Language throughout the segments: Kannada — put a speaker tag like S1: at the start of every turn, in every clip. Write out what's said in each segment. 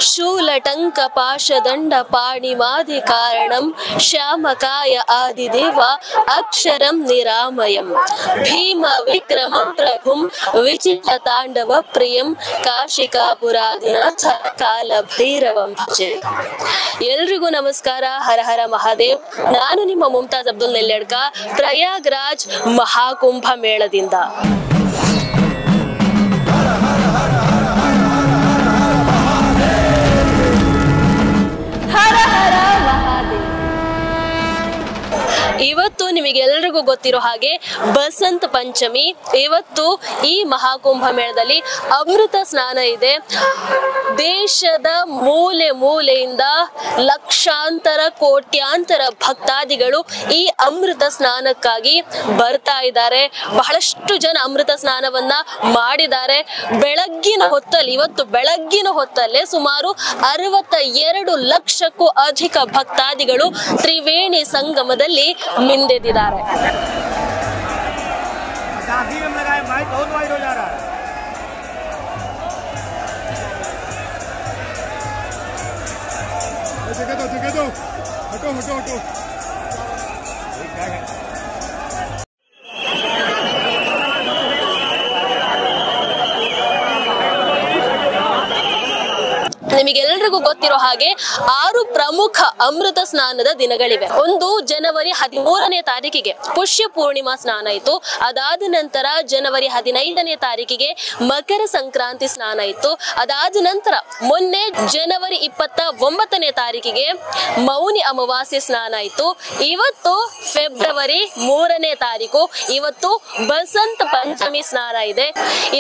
S1: ಶೂಲಟಂಕ ಪಾಶದಂಡ ಪಾಣಿಮಾದಿ ಕಾರಣಂ ಶ್ಯಾಮಕಾಯ ಆದಿದೇವ ಅಕ್ಷರಂ ನಿರಾಮಯಂ ಭೀಮ ವಿಕ್ರಮಂ ಪ್ರಭುಂ ವಿಚಿತ್ರ ತಾಂಡವ ಪ್ರಿಯಂ ಕಾಶಿಕಾಪುರಾದಿನಾಥ ಕಾಲ ಭೈರವಂ ಭಜೆ. ಎಲ್ರಿಗೂ ನಮಸ್ಕಾರ. ಹರ ಹರ ಮಹಾದೇವ್. ನಾನು ನಿಮ್ಮ ಮುಮ್ತಾಜ್ ಅಬ್ದುಲ್ ನೆಲ್ಯಡ್ಕ, ಪ್ರಯಾಗ್ರಾಜ್ ಮಹಾಕುಂಭ ಮೇಳದಿಂದ. ಇವತ್ತು ನಿಮಗೆಲ್ಲರಿಗೂ ಗೊತ್ತಿರೋ ಹಾಗೆ ಬಸಂತ ಪಂಚಮಿ. ಇವತ್ತು ಈ ಮಹಾಕುಂಭ ಮೇಳದಲ್ಲಿ ಅಮೃತ ಸ್ನಾನ ಇದೆ. ದೇಶದ ಮೂಲೆ ಮೂಲೆಯಿಂದ ಲಕ್ಷಾಂತರ ಕೋಟ್ಯಾಂತರ ಭಕ್ತಾದಿಗಳು ಈ ಅಮೃತ ಸ್ನಾನಕ್ಕಾಗಿ ಬರ್ತಾ ಇದ್ದಾರೆ. ಬಹಳಷ್ಟು ಜನ ಅಮೃತ ಸ್ನಾನವನ್ನ ಮಾಡಿದ್ದಾರೆ. ಇವತ್ತು ಬೆಳಗ್ಗಿನ ಹೊತ್ತಲ್ಲೇ ಸುಮಾರು 62 ಲಕ್ಷಕ್ಕೂ ಅಧಿಕ ಭಕ್ತಾದಿಗಳು ತ್ರಿವೇಣಿ ಸಂಗಮದಲ್ಲಿ ಮಿಂದೆದ್ದಿದ್ದಾರೆ. ನಿಮಗೆಲ್ಲರಿಗೂ ಗೊತ್ತಿರೋ ಹಾಗೆ 6 ಪ್ರಮುಖ ಅಮೃತ ಸ್ನಾನದ ದಿನಗಳಿವೆ. ಒಂದು ಜನವರಿ 13ನೇ ತಾರೀಕಿಗೆ ಪುಷ್ಯ ಪೂರ್ಣಿಮಾ ಸ್ನಾನ ಇತ್ತು. ಅದಾದ ನಂತರ ಜನವರಿ 15ನೇ ತಾರೀಕಿಗೆ ಮಕರ ಸಂಕ್ರಾಂತಿ ಸ್ನಾನ ಇತ್ತು. ಅದಾದ ನಂತರ ಮೊನ್ನೆ ಜನವರಿ 29ನೇ ತಾರೀಕಿಗೆ ಮೌನಿ ಅಮಾವಾಸ್ಯೆ ಸ್ನಾನ ಇತ್ತು. ಇವತ್ತು ಫೆಬ್ರವರಿ 3ನೇ ತಾರೀಕು, ಇವತ್ತು ಬಸಂತ ಪಂಚಮಿ ಸ್ನಾನ ಇದೆ.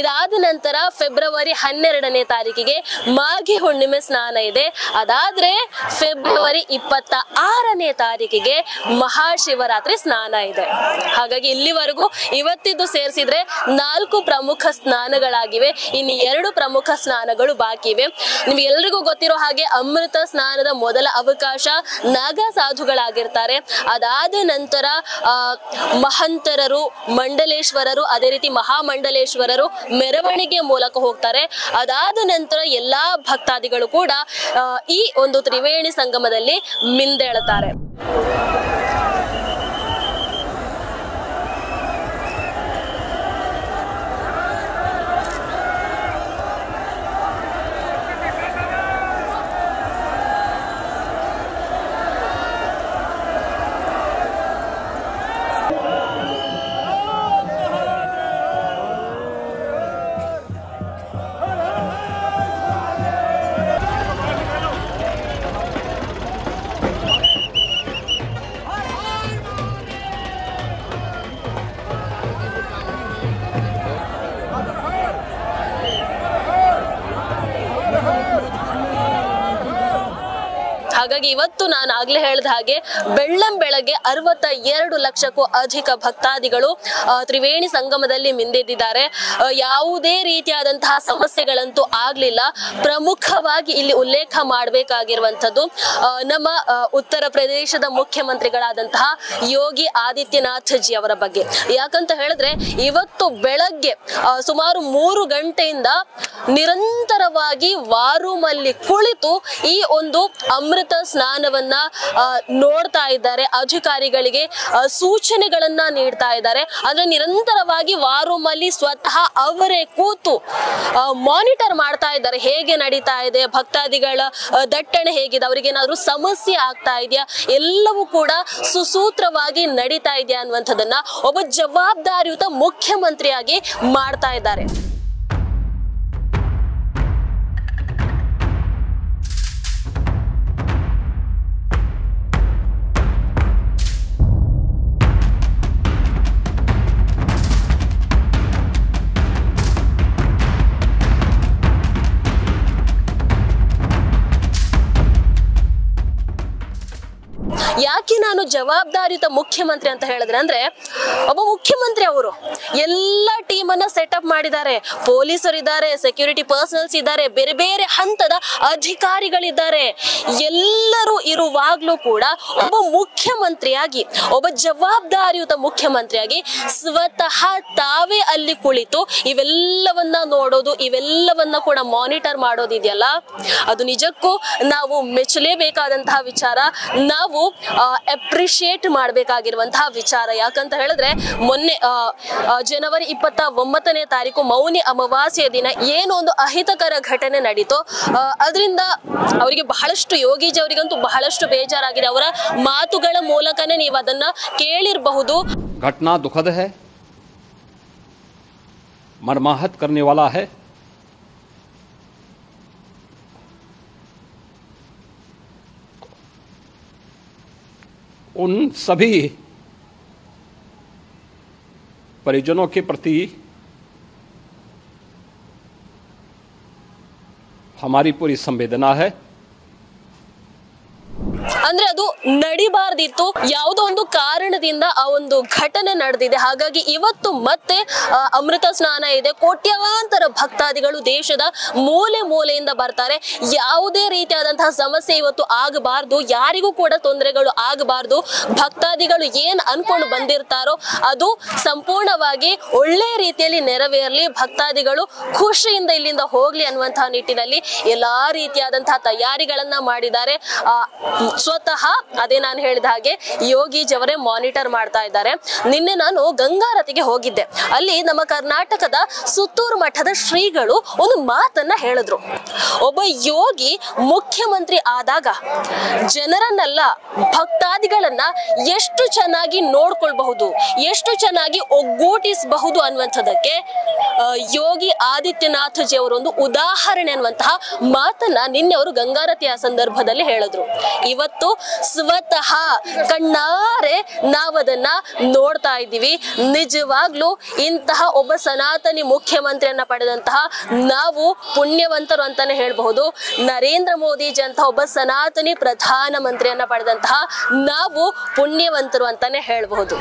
S1: ಇದಾದ ನಂತರ ಫೆಬ್ರವರಿ 12ನೇ ತಾರೀಕಿಗೆ ಮಾಘಿ ಹುಣ್ಣಿಮೆ ಸ್ನಾನ ಇದೆ. ಅದಾದ್ರೆ ಫೆಬ್ರವರಿ 26ನೇ ತಾರೀಕಿಗೆ ಮಹಾಶಿವರಾತ್ರಿ ಸ್ನಾನ ಇದೆ. ಹಾಗಾಗಿ ಇಲ್ಲಿವರೆಗೂ ಇವತ್ತಿದ್ದು ಸೇರಿಸಿದ್ರೆ 4 ಪ್ರಮುಖ ಸ್ನಾನಗಳಾಗಿವೆ. ಇನ್ನು 2 ಪ್ರಮುಖ ಸ್ನಾನಗಳು ಬಾಕಿ ಇವೆ. ನಿಮ್ಗೆಲ್ರಿಗೂ ಗೊತ್ತಿರೋ ಹಾಗೆ ಅಮೃತ ಸ್ನಾನದ ಮೊದಲ ಅವಕಾಶ ನಾಗ ಸಾಧುಗಳಾಗಿರ್ತಾರೆ. ಅದಾದ ನಂತರ ಮಹಂತರರು, ಮಂಡಲೇಶ್ವರರು, ಅದೇ ರೀತಿ ಮಹಾಮಂಡಲೇಶ್ವರರು ಮೆರವಣಿಗೆ ಮೂಲಕ ಹೋಗ್ತಾರೆ. ಅದಾದ ನಂತರ ಎಲ್ಲಾ ಭಕ್ತಾದಿಗಳು ಕೂಡ ಈ ಒಂದು ತ್ರಿವೇಣಿ ಸಂಗಮದಲ್ಲಿ ಮಿಂದೇಳುತ್ತಾರೆ. ಹಾಗಾಗಿ ಇವತ್ತು ನಾನು ಆಗ್ಲೇ ಹೇಳಿದ ಹಾಗೆ ಬೆಳ್ಳಂಬೆಳಗ್ಗೆ 62 ಲಕ್ಷಕ್ಕೂ ಅಧಿಕ ಭಕ್ತಾದಿಗಳು ತ್ರಿವೇಣಿ ಸಂಗಮದಲ್ಲಿ ಮಿಂದೆದ್ದಿದ್ದಾರೆ. ಯಾವುದೇ ರೀತಿಯಾದಂತಹ ಸಮಸ್ಯೆಗಳಂತೂ ಆಗ್ಲಿಲ್ಲ. ಪ್ರಮುಖವಾಗಿ ಇಲ್ಲಿ ಉಲ್ಲೇಖ ಮಾಡಬೇಕಾಗಿರುವಂತದ್ದು ನಮ್ಮ ಉತ್ತರ ಪ್ರದೇಶದ ಮುಖ್ಯಮಂತ್ರಿಗಳಾದಂತಹ ಯೋಗಿ ಆದಿತ್ಯನಾಥ್ ಜಿ ಅವರ ಬಗ್ಗೆ. ಯಾಕಂತ ಹೇಳಿದ್ರೆ ಇವತ್ತು ಬೆಳಗ್ಗೆ ಸುಮಾರು 3 ಗಂಟೆಯಿಂದ ನಿರಂತರವಾಗಿ ವಾರೂಮಲ್ಲಿ ಕುಳಿತು ಈ ಒಂದು ಅಮೃತ ಸ್ನಾನವನ್ನ ನೋಡ್ತಾ ಇದ್ದಾರೆ. ಅಧಿಕಾರಿಗಳಿಗೆ ಸೂಚನೆಗಳನ್ನ ನೀಡ್ತಾ ಇದ್ದಾರೆ. ಅಂದ್ರೆ ನಿರಂತರವಾಗಿ ವಾರೂಮಲ್ಲಿ ಸ್ವತಃ ಅವರೇ ಕೂತು ಮಾನಿಟರ್ ಮಾಡ್ತಾ ಇದ್ದಾರೆ. ಹೇಗೆ ನಡೀತಾ ಇದೆ, ಭಕ್ತಾದಿಗಳ ದಟ್ಟಣೆ ಹೇಗಿದೆ, ಅವರಿಗೇನಾದ್ರೂ ಸಮಸ್ಯೆ ಆಗ್ತಾ ಇದೆಯಾ, ಎಲ್ಲವೂ ಕೂಡ ಸುಸೂತ್ರವಾಗಿ ನಡೀತಾ ಇದೆಯಾ ಅನ್ನುವಂಥದ್ದನ್ನ ಒಬ್ಬ ಜವಾಬ್ದಾರಿಯುತ ಮುಖ್ಯಮಂತ್ರಿಯಾಗಿ ಮಾಡ್ತಾ ಇದ್ದಾರೆ. ಯಾಕೆ ನಾನು ಜವಾಬ್ದಾರಿಯುತ ಮುಖ್ಯಮಂತ್ರಿ ಅಂತ ಹೇಳಿದ್ರೆ ಅಂದ್ರೆ ಒಬ್ಬ ಮುಖ್ಯಮಂತ್ರಿ ಅವರು ಎಲ್ಲ ಟೀಮನ್ನ ಸೆಟಪ್ ಮಾಡಿದ್ದಾರೆ. ಪೊಲೀಸರು ಇದ್ದಾರೆ, ಸೆಕ್ಯೂರಿಟಿ ಪರ್ಸನಲ್ಸ್ ಇದ್ದಾರೆ, ಬೇರೆ ಬೇರೆ ಹಂತದ ಅಧಿಕಾರಿಗಳಿದ್ದಾರೆ. ಎಲ್ಲರೂ ಇರುವಾಗ್ಲೂ ಕೂಡ ಒಬ್ಬ ಮುಖ್ಯಮಂತ್ರಿಯಾಗಿ, ಒಬ್ಬ ಜವಾಬ್ದಾರಿಯುತ ಮುಖ್ಯಮಂತ್ರಿಯಾಗಿ ಸ್ವತಃ ತಾವೇ ಅಲ್ಲಿ ಕುಳಿತು ಇವೆಲ್ಲವನ್ನ ನೋಡೋದು, ಇವೆಲ್ಲವನ್ನ ಕೂಡ ಮಾನಿಟರ್ ಮಾಡೋದಿದೆಯಲ್ಲ, ಅದು ನಿಜಕ್ಕೂ ನಾವು ಮೆಚ್ಚಲೇಬೇಕಾದಂತಹ ವಿಚಾರ, ನಾವು ಅಪ್ರಿಶಿಯೇಟ್ ಮಾಡಬೇಕಾಗಿರುವಂತಹ ವಿಚಾರ. ಯಾಕಂತ ಹೇಳಿದ್ರೆ ಮೊನ್ನೆ ಜನವರಿ 29ನೇ ತಾರೀಕು ಮೌನಿ ಅಮಾವಾಸ್ಯೆಯ ದಿನ ಏನೋ ಒಂದು ಅಹಿತಕರ ಘಟನೆ ನಡೀತು. ಅದರಿಂದ ಅವರಿಗೆ ಬಹಳಷ್ಟು, ಯೋಗೀಜಿ ಅವರಿಗಂತೂ ಬಹಳಷ್ಟು ಬೇಜಾರಾಗಿದೆ. ಅವರ ಮಾತುಗಳ ಮೂಲಕನೇ ನೀವು ಅದನ್ನ ಕೇಳಿರಬಹುದು.
S2: घटना दुखद है, मर्माहत करने वाला है. उन सभी परिजनों के प्रति हमारी पूरी संवेदना है.
S1: ಅಂದ್ರೆ ಅದು ನಡಿಬಾರ್ದಿತ್ತು, ಯಾವುದೋ ಒಂದು ಕಾರಣದಿಂದ ಆ ಒಂದು ಘಟನೆ ನಡೆದಿದೆ. ಹಾಗಾಗಿ ಇವತ್ತು ಮತ್ತೆ ಅಮೃತ ಸ್ನಾನ ಇದೆ. ಕೋಟ್ಯಾಂತರ ಭಕ್ತಾದಿಗಳು ದೇಶದ ಮೂಲೆ ಮೂಲೆಯಿಂದ ಬರ್ತಾರೆ. ಯಾವುದೇ ರೀತಿಯಾದಂತಹ ಸಮಸ್ಯೆ ಇವತ್ತು ಆಗಬಾರ್ದು, ಯಾರಿಗೂ ಕೂಡ ತೊಂದರೆಗಳು ಆಗಬಾರ್ದು. ಭಕ್ತಾದಿಗಳು ಏನ್ ಅನ್ಕೊಂಡು ಬಂದಿರ್ತಾರೋ ಅದು ಸಂಪೂರ್ಣವಾಗಿ ಒಳ್ಳೆ ರೀತಿಯಲ್ಲಿ ನೆರವೇರಲಿ, ಭಕ್ತಾದಿಗಳು ಖುಷಿಯಿಂದ ಇಲ್ಲಿಂದ ಹೋಗ್ಲಿ ಅನ್ನುವಂತಹ ನಿಟ್ಟಿನಲ್ಲಿ ಎಲ್ಲಾ ರೀತಿಯಾದಂತಹ ತಯಾರಿಗಳನ್ನ ಮಾಡಿದ್ದಾರೆ. ಸ್ವತಃ ಅದೇ ನಾನು ಹೇಳಿದ ಹಾಗೆ ಯೋಗೀಜಿ ಅವರೇ ಮಾನಿಟರ್ ಮಾಡ್ತಾ ಇದ್ದಾರೆ. ನಿನ್ನೆ ನಾನು ಗಂಗಾರತಿಗೆ ಹೋಗಿದ್ದೆ. ಅಲ್ಲಿ ನಮ್ಮ ಕರ್ನಾಟಕದ ಸುತ್ತೂರು ಮಠದ ಶ್ರೀಗಳು ಒಂದು ಮಾತನ್ನ ಹೇಳಿದ್ರು. ಒಬ್ಬ ಯೋಗಿ ಮುಖ್ಯಮಂತ್ರಿ ಆದಾಗ ಜನರನ್ನೆಲ್ಲ, ಭಕ್ತಾದಿಗಳನ್ನ ಎಷ್ಟು ಚೆನ್ನಾಗಿ ನೋಡ್ಕೊಳ್ಬಹುದು, ಎಷ್ಟು ಚೆನ್ನಾಗಿ ಒಗ್ಗೂಟಿಸಬಹುದು ಅನ್ನುವಂಥದ್ದಕ್ಕೆ ಯೋಗಿ ಆದಿತ್ಯನಾಥ್ ಜಿ ಅವರೊಂದು ಉದಾಹರಣೆ ಅನ್ನುವಂತಹ ಮಾತನ್ನ ನಿನ್ನೆ ಅವರು ಗಂಗಾರತಿಯ ಸಂದರ್ಭದಲ್ಲಿ ಹೇಳಿದ್ರು. ಇವತ್ತು ಸ್ವತಃ ಕಣ್ಣಾರೆ ನಾವದನ್ನ ನೋಡ್ತಾ ಇದ್ದೀವಿ. ನಿಜವಾಗ್ಲೂ ಇಂತಹ ಒಬ್ಬ ಸನಾತನಿ ಮುಖ್ಯಮಂತ್ರಿಯನ್ನ ಪಡೆದಂತಹ ನಾವು ಪುಣ್ಯವಂತರು ಅಂತಾನೆ ಹೇಳ್ಬಹುದು. ನರೇಂದ್ರ ಮೋದಿಜಿ ಅಂತ ಒಬ್ಬ ಸನಾತನಿ ಪ್ರಧಾನ ಮಂತ್ರಿಯನ್ನ ಪಡೆದಂತಹ ನಾವು ಪುಣ್ಯವಂತರು ಅಂತಾನೆ ಹೇಳ್ಬಹುದು.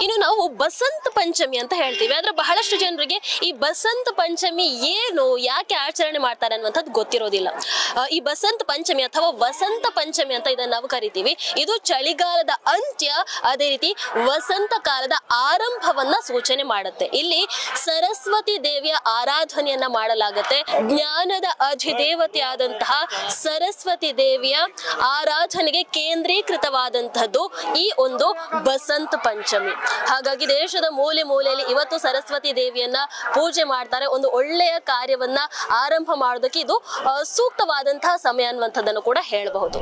S1: ಇನ್ನು ನಾವು ಬಸಂತ ಪಂಚಮಿ ಅಂತ ಹೇಳ್ತೀವಿ. ಆದ್ರೆ ಬಹಳಷ್ಟು ಜನರಿಗೆ ಈ ಬಸಂತ ಪಂಚಮಿ ಏನು, ಯಾಕೆ ಆಚರಣೆ ಮಾಡ್ತಾರೆ ಅನ್ನುವಂಥದ್ದು ಗೊತ್ತಿರೋದಿಲ್ಲ. ಈ ಬಸಂತ ಪಂಚಮಿ ಅಥವಾ ವಸಂತ ಪಂಚಮಿ ಅಂತ ಇದನ್ನ ನಾವು ಕರಿತೀವಿ. ಇದು ಚಳಿಗಾಲದ ಅಂತ್ಯ, ಅದೇ ರೀತಿ ವಸಂತ ಕಾಲದ ಆರಂಭವನ್ನ ಸೂಚನೆ ಮಾಡುತ್ತೆ. ಇಲ್ಲಿ ಸರಸ್ವತಿ ದೇವಿಯ ಆರಾಧನೆಯನ್ನ ಮಾಡಲಾಗುತ್ತೆ. ಜ್ಞಾನದ ಅಧಿದೇವತೆ ಆದಂತಹ ಸರಸ್ವತಿ ದೇವಿಯ ಆರಾಧನೆಗೆ ಕೇಂದ್ರೀಕೃತವಾದಂತಹದ್ದು ಈ ಒಂದು ಬಸಂತ ಪಂಚಮಿ. ಹಾಗಾಗಿ ದೇಶದ ಮೂಲೆ ಮೂಲೆಯಲ್ಲಿ ಇವತ್ತು ಸರಸ್ವತಿ ದೇವಿಯನ್ನ ಪೂಜೆ ಮಾಡ್ತಾರೆ. ಒಂದು ಒಳ್ಳೆಯ ಕಾರ್ಯವನ್ನ ಆರಂಭ ಮಾಡೋದಕ್ಕೆ ಇದು ಸೂಕ್ತವಾದಂತಹ ಸಮಯ ಅನ್ನುವಂಥದ್ದನ್ನು ಕೂಡ ಹೇಳಬಹುದು.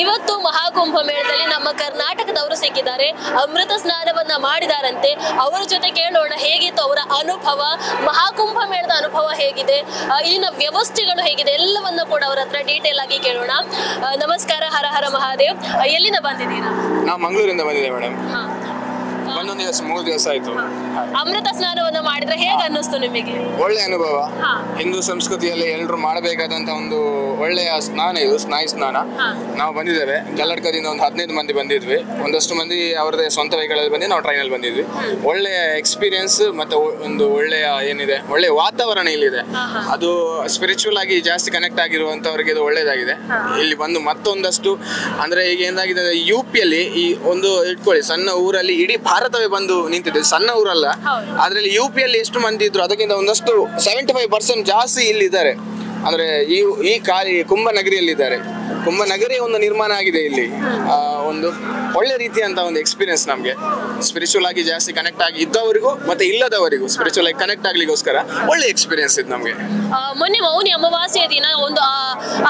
S1: ಇವತ್ತು ಮಹಾಕುಂಭ ಮೇಳದಲ್ಲಿ ನಮ್ಮ ಕರ್ನಾಟಕದವರು ಸಿಕ್ಕಿದ್ದಾರೆ, ಅಮೃತ ಸ್ನಾನವನ್ನ ಮಾಡಿದಾರಂತೆ. ಅವರ ಜೊತೆ ಕೇಳೋಣ ಹೇಗಿತ್ತು ಅವರ ಅನುಭವ, ಮಹಾಕುಂಭ ಮೇಳದ ಅನುಭವ ಹೇಗಿದೆ, ಇಲ್ಲಿನ ವ್ಯವಸ್ಥೆಗಳು ಹೇಗಿದೆ, ಎಲ್ಲವನ್ನ ಕೂಡ ಅವರ ಹತ್ರ ಡೀಟೇಲ್ ಆಗಿ ಕೇಳೋಣ. ನಮಸ್ಕಾರ, ಹರ ಹರ ಮಹಾದೇವ್. ಎಲ್ಲಿಂದ ಬಂದಿದ್ದೀರಾ?
S3: ನಾವು ಮಂಗಳೂರಿಂದ ಬಂದಿದ್ದೇವೆ ಮೇಡಮ್. ಒಂದೊಂದು ದಿವಸ 3 ದಿವಸ ಆಯ್ತು.
S1: ಅಮೃತ ಸ್ನಾನವನ್ನ ಮಾಡಿದ್ರೆ ಹೇಗೆ ಅನ್ನಿಸ್ತು ನಿಮಗೆ?
S3: ಒಳ್ಳೆ ಅನುಭವ. ಹಿಂದೂ ಸಂಸ್ಕೃತಿಯಲ್ಲಿ ಎಲ್ಲರೂ ಮಾಡಬೇಕಾದಂತ ಒಂದು ಒಳ್ಳೆಯ ಸ್ನಾನ ಇದು, ಸ್ನಾಯು ಸ್ನಾನ. ನಾವು ಬಂದಿದ್ದೇವೆ ಕಲ್ಲಡ್ಕದಿಂದ ಒಂದು 15 ಮಂದಿ ಬಂದಿದ್ವಿ. ಒಂದಷ್ಟು ಮಂದಿ ಅವರದೇ ಸ್ವಂತ ವೆಹಿಕಲ್ ಬಂದು ನಾವು ಟ್ರೈನಲ್ಲಿ ಬಂದಿದ್ವಿ. ಒಳ್ಳೆಯ ಎಕ್ಸ್ಪೀರಿಯನ್ಸ್ ಮತ್ತೆ ಒಂದು ಒಳ್ಳೆಯ ಏನಿದೆ, ಒಳ್ಳೆಯ ವಾತಾವರಣ ಇಲ್ಲಿದೆ. ಅದು ಸ್ಪಿರಿಚುವಲ್ ಆಗಿ ಜಾಸ್ತಿ ಕನೆಕ್ಟ್ ಆಗಿರುವಂತವರಿಗೆ ಇದು ಒಳ್ಳೇದಾಗಿದೆ. ಇಲ್ಲಿ ಬಂದು ಮತ್ತೊಂದಷ್ಟು ಅಂದ್ರೆ ಈಗ ಏನಾಗಿದೆ, UP-ಯಲ್ಲಿ ಈ ಒಂದು ಇಟ್ಕೊಳ್ಳಿ, ಸಣ್ಣ ಊರಲ್ಲಿ ಇಡೀ ಭಾರತವೇ ಬಂದು ನಿಂತಿದೆ. ಸಣ್ಣ ಊರಲ್ಲ, ಅದ್ರಲ್ಲಿ UP-ಯಲ್ಲಿ ಎಷ್ಟು ಮಂದಿ ಇದ್ರು ಅದಕ್ಕಿಂತ ಒಂದಷ್ಟು 75% ಜಾಸ್ತಿ ಇಲ್ಲಿ ಇದ್ದಾರೆ. ಅಂದ್ರೆ ಈ ಕುಂಭ ನಗರಿಯಲ್ಲಿ ಇದ್ದಾರೆ. ಕುಂಭನಗರಿ ಒಂದು ನಿರ್ಮಾಣ ಆಗಿದೆ ಇಲ್ಲಿ. ಒಂದು ಒಳ್ಳೆ ರೀತಿಯಂತ ಒಂದು ಎಕ್ಸ್ಪೀರಿಯನ್ಸ್ ನಮಗೆ, ಸ್ಪಿರಿಚುವಲ್ ಆಗಿ ಜಾಸ್ತಿ ಕನೆಕ್ಟ್ ಆಗಿ ಇದ್ದವರಿಗೂ ಮತ್ತೆ ಇಲ್ಲದವರಿಗೂ ಸ್ಪಿರಿಚುವಲ್ ಆಗಿ ಕನೆಕ್ಟ್ ಆಗ್ಲಿಕ್ಕೋಸ್ಕರ ಒಳ್ಳೆ ಎಕ್ಸ್ಪೀರಿಯನ್ಸ್ ಇದು ನಮಗೆ.
S1: ಮೊನ್ನೆ ಮೌನಿ ಅಮಾವಾಸ್ಯೆ ದಿನ ಒಂದು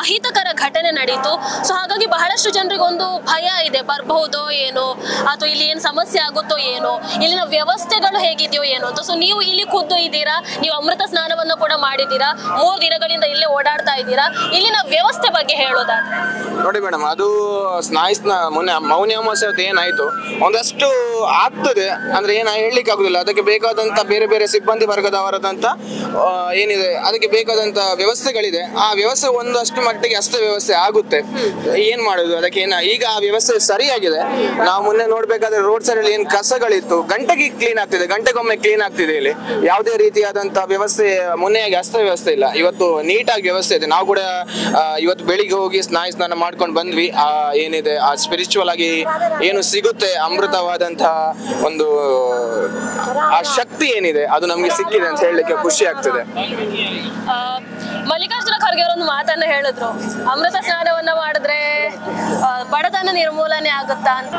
S1: ಅಹಿತಕರ ಘಟನೆ ನಡೀತು. ಸೊ ಹಾಗಾಗಿ ಬಹಳಷ್ಟು ಜನರಿಗೆ ಒಂದು ಭಯ ಇದೆ, ಬರಬಹುದೋ ಏನೋ ಅಥವಾ ಇಲ್ಲಿ ಏನು ಸಮಸ್ಯೆ ಆಗುತ್ತೋ ಏನೋ, ಇಲ್ಲಿನ ವ್ಯವಸ್ಥೆಗಳು ಹೇಗಿದೆಯೋ ಏನೋ ಅಂತ. ಸೊ ನೀವು ಇಲ್ಲಿ ಖುದ್ದು ಇದ್ದೀರಾ, ನೀವು ಅಮೃತ ಸ್ನಾನವನ್ನು ಕೂಡ ಮಾಡಿದ್ದೀರಾ, 3 ದಿನಗಳಿಂದ ಇಲ್ಲೇ ಓಡಾಡ್ತಾ ಇದ್ದೀರಾ. ಇಲ್ಲಿನ ವ್ಯವಸ್ಥೆ ಬಗ್ಗೆ ಹೇಳೋದಾದ್ರೆ
S3: ನೋಡಿ ಮೇಡಮ್, ಅದು ಮೊನ್ನೆ ಮೌನಿ ಅಮಾವಾಸ್ಯೆ ಏನಾಯ್ತು ಒಂದಷ್ಟು ಆಗ್ತದೆ ಅಂದ್ರೆ ಏನ ಹೇಳಲಿಕ್ಕೆ ಆಗುದಿಲ್ಲ. ಅದಕ್ಕೆ ಬೇಕಾದಂತ ಬೇರೆ ಬೇರೆ ಸಿಬ್ಬಂದಿ ವರ್ಗದವರದಂತ ಏನಿದೆ ಅದಕ್ಕೆ ಬೇಕಾದಂತ ವ್ಯವಸ್ಥೆಗಳಿದೆ. ಆ ವ್ಯವಸ್ಥೆ ಒಂದಷ್ಟು ಮಟ್ಟಿಗೆ ಅಷ್ಟೇ ವ್ಯವಸ್ಥೆ ಆಗುತ್ತೆ. ಏನ್ ಮಾಡುದು ಅದಕ್ಕೆ ಈಗ ಆ ವ್ಯವಸ್ಥೆ ಸರಿಯಾಗಿದೆ. ನಾವು ಮೊನ್ನೆ ನೋಡ್ಬೇಕಾದ್ರೆ ರೋಡ್ ಸೈಡ್ ಅಲ್ಲಿ ಏನ್ ಕಸಗಳಿತ್ತು ಗಂಟೆಗೆ ಕ್ಲೀನ್ ಆಗ್ತಿದೆ, ಗಂಟೆಗೊಮ್ಮೆ ಕ್ಲೀನ್ ಆಗ್ತಿದೆ. ಇಲ್ಲಿ ಯಾವುದೇ ರೀತಿಯಾದಂತ ವ್ಯವಸ್ಥೆ ಮೊನ್ನೆಯಾಗಿ ಅಷ್ಟೇ ವ್ಯವಸ್ಥೆ ಇಲ್ಲ, ಇವತ್ತು ನೀಟಾಗಿ ವ್ಯವಸ್ಥೆ ಇದೆ. ನಾವು ಕೂಡ ಇವತ್ತು ಬೆಳಿಗ್ಗೆ ಹೋಗಿ ಸ್ನಾನ ಮಾಡ್ಕೊಂಡು ಬಂದ್ವಿ. ಏನಿದೆ ಆ ಸ್ಪಿರಿಚುವಲ್ ಆಗಿ ಏನು ಸಿಗುತ್ತೆ ಅಮೃತವಾದಂತಹ ಒಂದು ಆ ಶಕ್ತಿ ಏನಿದೆ ಅದು ನಮ್ಗೆ ಸಿಕ್ಕಿದೆ ಅಂತ ಹೇಳಲಿಕ್ಕೆ ಖುಷಿ ಆಗ್ತದೆ.
S1: ಮಲ್ಲಿಕಾರ್ಜುನ ಖರ್ಗೆ ಅವರೊಂದು ಮಾತನ್ನ ಹೇಳಿದ್ರು, ಅಮೃತ ಸ್ನಾನವನ್ನ ಮಾಡಿದ್ರೆ ಬಡತನ ನಿರ್ಮೂಲನೆ ಆಗುತ್ತಾ ಅಂತ.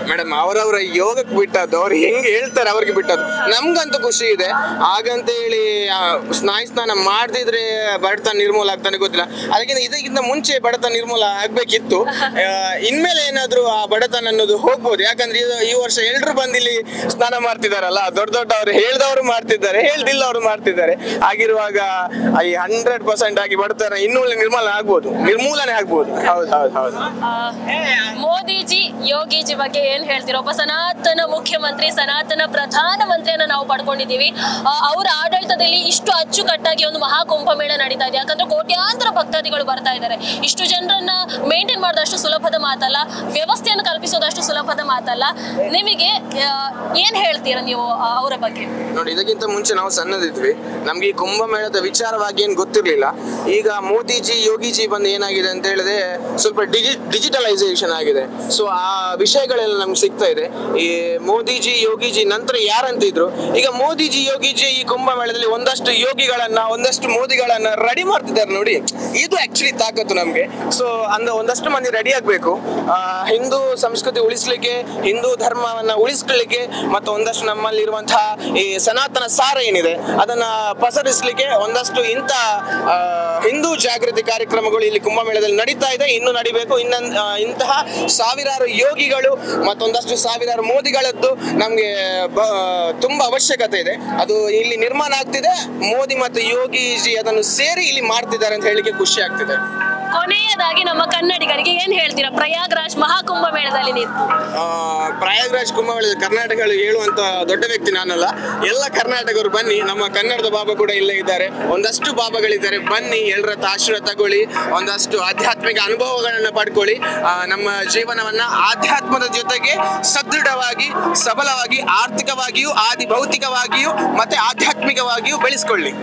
S3: ಮೇಡಮ್, ಅವರವರ ಯೋಗಕ್ಕೆ ಬಿಟ್ಟದ್ದು, ಅವ್ರು ಹೆಂಗ್ ಹೇಳ್ತಾರೆ ಅವ್ರಿಗೆ ಬಿಟ್ಟದ್ದು. ನಮ್ಗಂತೂ ಖುಷಿ ಇದೆ. ಹಾಗಂತ ಹೇಳಿ ಸ್ನಾನ ಮಾಡದಿದ್ರೆ ಬಡತನ ನಿರ್ಮೂಲ ಆಗ್ತಾನೆ ಗೊತ್ತಿಲ್ಲ. ಅದಕ್ಕಿಂತ ಇದಕ್ಕಿಂತ ಮುಂಚೆ ಬಡತನ ನಿರ್ಮೂಲ ಆಗ್ಬೇಕಿತ್ತು. ಇನ್ಮೇಲೆ ಏನಾದ್ರು ಆ ಬಡತನ ಅನ್ನೋದು ಹೋಗ್ಬೋದು. ಯಾಕಂದ್ರೆ ಈ ವರ್ಷ ಎಲ್ರು ಬಂದಿಲ್ಲಿ ಸ್ನಾನ ಮಾಡ್ತಿದಾರಲ್ಲ, ದೊಡ್ಡವರು ಹೇಳ್ದವರು ಮಾಡ್ತಿದ್ದಾರೆ, ಹೇಳ್ದಿಲ್ಲ ಅವರು ಮಾಡ್ತಿದ್ದಾರೆ. ಆಗಿರುವಾಗ ಈ 100% ಆಗಿ ಬಡತನ ಇನ್ನೂ ನಿರ್ಮೂಲನೆ ಆಗ್ಬೋದು. ಹೌದು.
S1: ಮೋದಿಜಿ ಯೋಗಿಜಿ ಬಗ್ಗೆ ಏನ್ ಹೇಳ್ತೀರಾ? ಒಬ್ಬ ಸನಾತನ ಮುಖ್ಯಮಂತ್ರಿ, ಸನಾತನ ಪ್ರಧಾನ ಮಂತ್ರಿಯನ್ನ ನಾವು ಪಡ್ಕೊಂಡಿದೀವಿ. ಅವರ ಆಡಳಿತದಲ್ಲಿ ಇಷ್ಟು ಅಚ್ಚುಕಟ್ಟಾಗಿ ಒಂದು ಮಹಾಕುಂಭಮೇಳ ನಡೀತಾ ಇದೆ. ಯಾಕಂದ್ರೆ ಕೋಟ್ಯಾಂತರ ಭಕ್ತಾದಿಗಳು ಬರ್ತಾ ಇದ್ದಾರೆ. ಇಷ್ಟು ಜನರನ್ನ ಮೇಂಟೈನ್ ಮಾಡೋದಷ್ಟು ಸುಲಭದ ಮಾತಲ್ಲ, ವ್ಯವಸ್ಥೆಯನ್ನು ಕಲ್ಪಿಸೋದಷ್ಟು ಸುಲಭದ ಮಾತಲ್ಲ. ನಿಮಗೆ ಏನ್ ಹೇಳ್ತೀರಾ ನೀವು ಅವರ ಬಗ್ಗೆ?
S3: ನೋಡಿ, ಇದಕ್ಕಿಂತ ಮುಂಚೆ ನಾವು ಸಣ್ಣದಿದ್ವಿ, ನಮ್ಗೆ ಈ ಕುಂಭಮೇಳದ ವಿಚಾರವಾಗಿ ಏನ್ ಗೊತ್ತಿರ್ಲಿಲ್ಲ. ಈಗ ಮೋದಿಜಿ ಯೋಗಿಜಿ ಬಂದು ಏನಾಗಿದೆ ಅಂತ ಹೇಳಿದ್ರೆ ಸ್ವಲ್ಪ ಡಿಜಿಟಲೈಸೇಷನ್ ಆಗಿದೆ. ಸೊ ಆ ವಿಷಯಗಳೆಲ್ಲ ನಮ್ಗೆ ಸಿಗ್ತಾ ಇದೆ. ಈ ಮೋದಿಜಿ ಯೋಗಿಜಿ ನಂತರ ಯಾರಂತಿದ್ರು, ಈಗ ಮೋದಿಜಿ ಯೋಗಿಜಿ ಈ ಕುಂಭಮೇಳದಲ್ಲಿ ಒಂದಷ್ಟು ಯೋಗಿಗಳನ್ನ ಒಂದಷ್ಟು ಮೋದಿಗಳನ್ನ ರೆಡಿ ಮಾಡ್ತಿದ್ದಾರೆ. ನೋಡಿ, ಇದು ಆಕ್ಚುಲಿ ತಾಕತ್ತು ನಮ್ಗೆ. ಸೊ ಒಂದಷ್ಟು ಮಂದಿ ರೆಡಿ ಆಗ್ಬೇಕು. ಹಿಂದೂ ಸಂಸ್ಕೃತಿ ಉಳಿಸ್ಲಿಕ್ಕೆ, ಹಿಂದೂ ಧರ್ಮವನ್ನ ಉಳಿಸ್ಲಿಕ್ಕೆ, ಮತ್ತು ಒಂದಷ್ಟು ನಮ್ಮಲ್ಲಿರುವಂತಹ ಈ ಸನಾತನ ಸಾರ ಏನಿದೆ ಅದನ್ನ ಪಸರಿಸಲಿಕ್ಕೆ ಒಂದಷ್ಟು ಹಿಂದೂ ಜಾಗೃತಿ ಕಾರ್ಯಕ್ರಮಗಳು ಇಲ್ಲಿ ಕುಂಭಮೇಳದಲ್ಲಿ ನಡೀತಾ ಇದೆ. ಇನ್ನು ನಡಿಬೇಕು. ಇಂತಹ ಸಾವಿರಾರು ಯೋಗಿಗಳು ಮತ್ತೊಂದಷ್ಟು ಸಾವಿರಾರು ಮೋದಿಗಳದ್ದು ನಮ್ಗೆ ತುಂಬಾ ಅವಶ್ಯಕತೆ ಇದೆ. ಅದು ಇಲ್ಲಿ ನಿರ್ಮಾಣ ಆಗ್ತಿದೆ. ಮೋದಿ ಮತ್ತು ಯೋಗಿಜಿ ಅದನ್ನು ಸೇರಿ ಇಲ್ಲಿ ಮಾಡ್ತಿದ್ದಾರೆ ಅಂತ ಹೇಳಿಕ್ಕೆ ಖುಷಿ ಆಗ್ತಿದೆ.
S1: ಕೊನೆಯದಾಗಿ ನಮ್ಮ ಕನ್ನಡಿಗರಿಗೆ ಏನ್ ಹೇಳ್ತೀರಾ ಪ್ರಯಾಗ್ರಾಜ್ ಮಹಾಕುಂಭ ಮೇಳದಲ್ಲಿ ನಿಂತು?
S3: ಪ್ರಯಾಗ್ರಾಜ್ ಕುಂಭಮೇಳದಲ್ಲಿ ಕರ್ನಾಟಕಗಳು ಹೇಳುವಂತ ದೊಡ್ಡ ವ್ಯಕ್ತಿ ನಾನಲ್ಲ. ಎಲ್ಲ ಕರ್ನಾಟಕರು ಬನ್ನಿ. ನಮ್ಮ ಕನ್ನಡದ ಬಾಬಾ ಕೂಡ ಇಲ್ಲೇ ಇದ್ದಾರೆ, ಒಂದಷ್ಟು ಬಾಬಾಗಳಿದ್ದಾರೆ. ಬನ್ನಿ, ಎಲ್ಲರ ಆಶೀರ್ವಾದ ತಗೊಳ್ಳಿ, ಒಂದಷ್ಟು ಆಧ್ಯಾತ್ಮಿಕ ಅನುಭವಗಳನ್ನ ಪಡ್ಕೊಳ್ಳಿ. ನಮ್ಮ ಜೀವನವನ್ನ ಆಧ್ಯಾತ್ಮದ ಜೊತೆಗೆ ಸದೃಢವಾಗಿ, ಸಬಲವಾಗಿ, ಆರ್ಥಿಕವಾಗಿಯೂ ಭೌತಿಕವಾಗಿಯೂ ಮತ್ತೆ ಆಧ್ಯಾತ್ಮಿಕವಾಗಿಯೂ ಬೆಳೆಸ್ಕೊಳ್ಳಿ.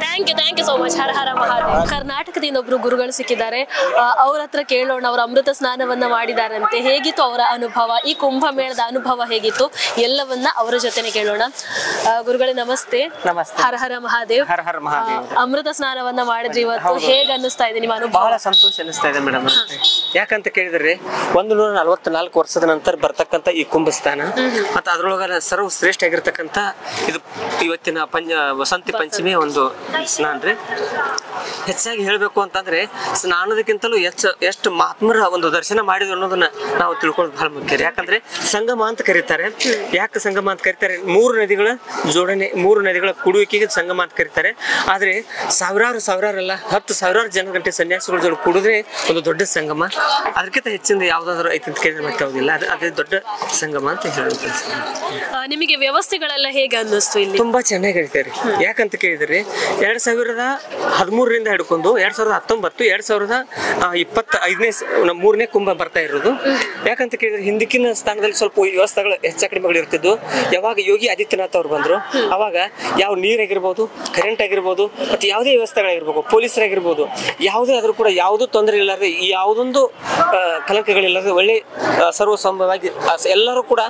S1: Thank you so much. Har Har Mahadev. ಕರ್ನಾಟಕದಿಂದ ಒಬ್ರು ಗುರುಗಳು ಸಿಕ್ಕಿದ್ದಾರೆ, ಅವ್ರ ಹತ್ರ ಕೇಳೋಣ. ಅವ್ರ ಅಮೃತ ಸ್ನಾನವನ್ನ ಮಾಡಿದಾರಂತೆ, ಹೇಗಿತ್ತು ಅವರ ಅನುಭವ, ಈ ಕುಂಭಮೇಳದ ಅನುಭವ ಹೇಗಿತ್ತು, ಎಲ್ಲವನ್ನ ಅವರ ಜೊತೆನೆ ಕೇಳೋಣ. ಗುರುಗಳೇ ನಮಸ್ತೆ.
S4: ನಮಸ್ತೆ.
S1: ಹರ ಹರ ಮಹಾದೇವ್.
S4: ಹರ ಹರ ಮಹಾದೇವ್.
S1: ಅಮೃತ ಸ್ನಾನವನ್ನ ಮಾಡಿದ್ರಿ ಇವತ್ತು, ಹೇಗೆ ಅನ್ನಿಸ್ತಾ ಇದೆ ನಿಮ್ಮ ಅನುಭವ?
S4: ಬಹಳ ಸಂತೋಷ ಅನಿಸ್ತಾ ಇದೆ ಮೇಡಮ್. ಯಾಕಂತ ಕೇಳಿದ್ರೆ 144 ವರ್ಷದ ನಂತರ ಬರ್ತಕ್ಕಂಥ ಈ ಕುಂಭ ಸ್ನಾನ ಮತ್ತೆ ಅದ್ರೊಳಗ ಸರ್ವ ಶ್ರೇಷ್ಠ ಆಗಿರ್ತಕ್ಕಂಥ ಇದು ಇವತ್ತಿನ ವಸಂತಿ ಪಂಚಮಿ ಒಂದು ಸ್ನಾನ ರೀ. ಹೆಚ್ಚಾಗಿ ಹೇಳ್ಬೇಕು ಅಂತಂದ್ರೆ ಸ್ನಾನದಕ್ಕಿಂತಲೂ ಎಷ್ಟು ಮಹಾತ್ಮರ ಒಂದು ದರ್ಶನ ಮಾಡಿದ್ರು ಅನ್ನೋದನ್ನ ನಾವು ತಿಳ್ಕೊಳ್ಳೋದು ಬಹಳ ಮುಖ್ಯ. ಯಾಕಂದ್ರೆ ಸಂಗಮ ಅಂತ ಕರೀತಾರೆ. ಯಾಕೆ ಸಂಗಮ ಅಂತ ಕರೀತಾರೆ? 3 ನದಿಗಳ ಜೋಡಣೆ, 3 ನದಿಗಳ ಕೂಡುವಿಕೆಗೆ ಸಂಗಮ ಅಂತ ಕರೀತಾರೆ. ಆದ್ರೆ ಸಾವಿರಾರಲ್ಲ 10,000 ಜನಗಂಟೆ ಸನ್ಯಾಸಿಗಳ ಜೋಡಿ ಕೂಡಿದ್ರೆ ಒಂದು ದೊಡ್ಡ ಸಂಗಮ. ಅದಕ್ಕಿಂತ ಹೆಚ್ಚಿಂದ ಯಾವ್ದಾದ್ರು ಐತಿ ಅಂತ ಕೇಳಿದ್ರೆ ಮತ್ತೆ ಯಾವುದಿಲ್ಲ. ಅದೇ ದೊಡ್ಡ ಸಂಗಮ ಅಂತ ಹೇಳುತ್ತೆ.
S1: ನಿಮಗೆ ವ್ಯವಸ್ಥೆಗಳೆಲ್ಲ ಹೇಗೆ ಅನ್ನಿಸ್ತು ಇಲ್ಲಿ?
S4: ತುಂಬಾ ಚೆನ್ನಾಗಿ ಹೇಳ್ತಾರೆ. ಯಾಕಂತ ಕೇಳಿದ್ರೆ 2013ರಿಂದ ಹಿಡ್ಕೊಂಡು 2019, 2025ನೇ 3ನೇ ಕುಂಭ ಬರ್ತಾ ಇರೋದು. ಯಾಕಂತ ಕೇಳಿದ್ರೆ ಹಿಂದಕ್ಕಿನ ಸ್ಥಾನದಲ್ಲಿ ಸ್ವಲ್ಪ ವ್ಯವಸ್ಥೆಗಳು ಹೆಚ್ಚ ಕಡಿಮೆಗಳು ಇರ್ತಿದ್ವು. ಯಾವಾಗ ಯೋಗಿ ಆದಿತ್ಯನಾಥ್ ಅವ್ರು ಬಂದ್ರು ಅವಾಗ ಯಾವ ನೀರಾಗಿರ್ಬೋದು, ಕರೆಂಟ್ ಆಗಿರ್ಬೋದು, ಮತ್ತೆ ಯಾವುದೇ ವ್ಯವಸ್ಥೆಗಳಾಗಿರ್ಬೇಕು, ಪೊಲೀಸರಾಗಿರ್ಬೋದು, ಯಾವುದೇ ಆದ್ರೂ ಕೂಡ ಯಾವುದೂ ತೊಂದರೆ ಇಲ್ಲಾರ್ದೆ, ಯಾವುದೊಂದು ಕಲಂಕಗಳಿಲ್ಲದೆ ಒಳ್ಳೆ ಸರ್ವಸಂಭವಾಗಿ ಎಲ್ಲರೂ ಕೂಡ